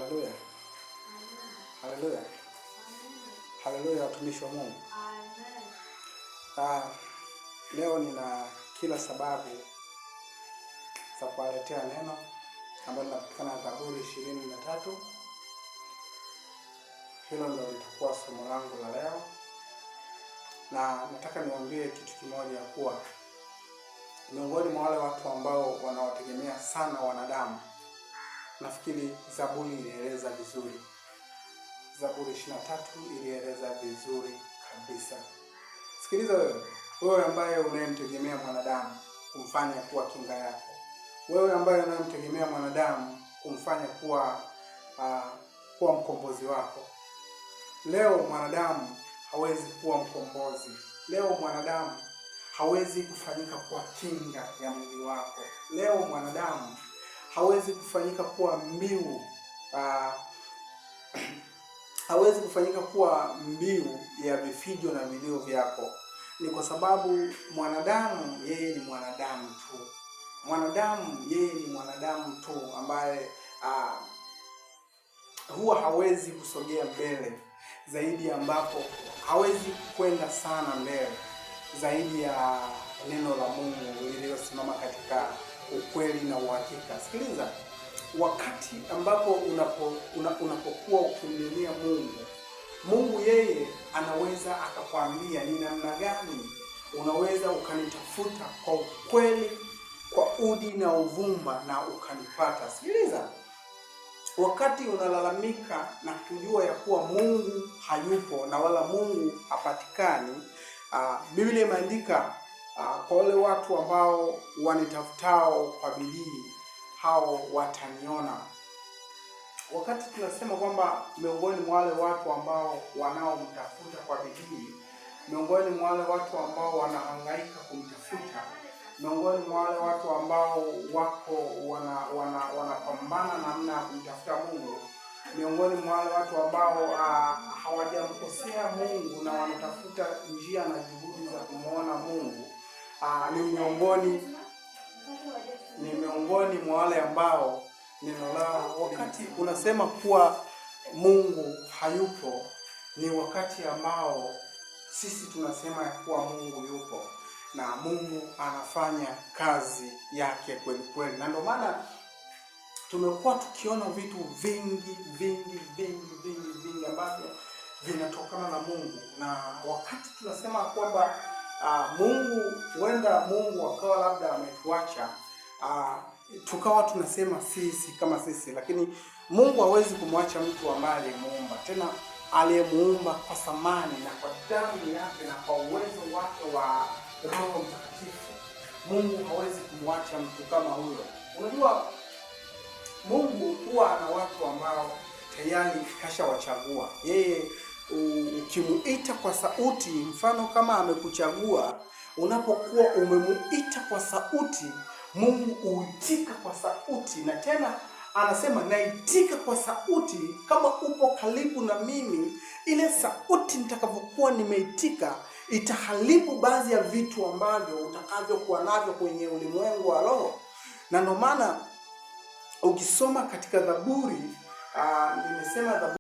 Haleluya. Haleluya. Haleluya, watumishi wa Mungu. Leo nina kila sababu za kuwaletea neno ambalo linapatikana Zaburi 23. Hilo ndio litakuwa somo langu la leo. Na nataka niwaambie kitu kimoja, kuwa miongoni mwa wale watu ambao wanawategemea sana wanadamu, nafikiri Zaburi ilieleza vizuri. Zaburi 23 ilieleza vizuri kabisa. Sikiliza wewe ambaye unayemtegemea mwanadamu kumfanya kuwa kinga yako. Wewe ambaye unayemtegemea mwanadamu kumfanya kuwa mkombozi wako. Leo mwanadamu hawezi kuwa mkombozi. Leo mwanadamu hawezi kufanyika kuwa kinga ya mwili wako. Leo mwanadamu hawezi kufanyika kuwa mbiu hawezi kufanyika kuwa mbiu ya vifijo na vilio vyako. Ni kwa sababu mwanadamu yeye ni mwanadamu tu. Mwanadamu yeye ni mwanadamu tu ambaye huwa hawezi kusogea mbele zaidi, ambapo hawezi kwenda sana mbele zaidi ya neno la Mungu lililosimama katika ukweli na uhakika. Sikiliza, wakati ambapo unapokuwa ukimlilia Mungu yeye anaweza akakwambia ni namna gani unaweza ukanitafuta kwa ukweli, kwa udi na uvumba na ukanipata. Sikiliza, wakati unalalamika na kujua ya kuwa Mungu hayupo na wala Mungu hapatikani, Biblia imeandika kwa wale watu ambao wanitafutao kwa bidii hao wataniona. Wakati tunasema kwamba miongoni mwa wale watu ambao wanaomtafuta kwa bidii, miongoni mwa wale watu ambao wanahangaika kumtafuta, miongoni mwa wale watu ambao wako wanapambana namna ya kumtafuta Mungu, miongoni mwa wale watu ambao hawajamkosea Mungu na wanatafuta njia na juhudi za kumuona Mungu, ni miongoni mwa wale ambao neno lao, wakati unasema kuwa Mungu hayupo, ni wakati ambao sisi tunasema ya kuwa Mungu yupo na Mungu anafanya kazi yake kweli kweli. Na ndio maana tumekuwa tukiona vitu vingi ambavyo vinatokana na Mungu. Na wakati tunasema kwamba Mungu, huenda Mungu akawa labda ametuacha, tukawa tunasema sisi kama sisi, lakini Mungu hawezi kumwacha mtu ambaye alimuumba, tena aliyemuumba kwa thamani na kwa damu yake na kwa uwezo wake wa Roho Mtakatifu. Mungu hawezi kumwacha mtu kama huyo. Unajua, Mungu huwa ana watu ambao tayari kashawachagua. Yeye ukimuita kwa sauti, mfano kama amekuchagua, unapokuwa umemuita kwa sauti, Mungu uitika kwa sauti. Na tena anasema naitika kwa sauti kama upo karibu na mimi. Ile sauti nitakavyokuwa nimeitika itaharibu baadhi ya vitu ambavyo utakavyokuwa navyo kwenye ulimwengu wa roho. Na ndio maana ukisoma katika Zaburi, nimesema Zaburi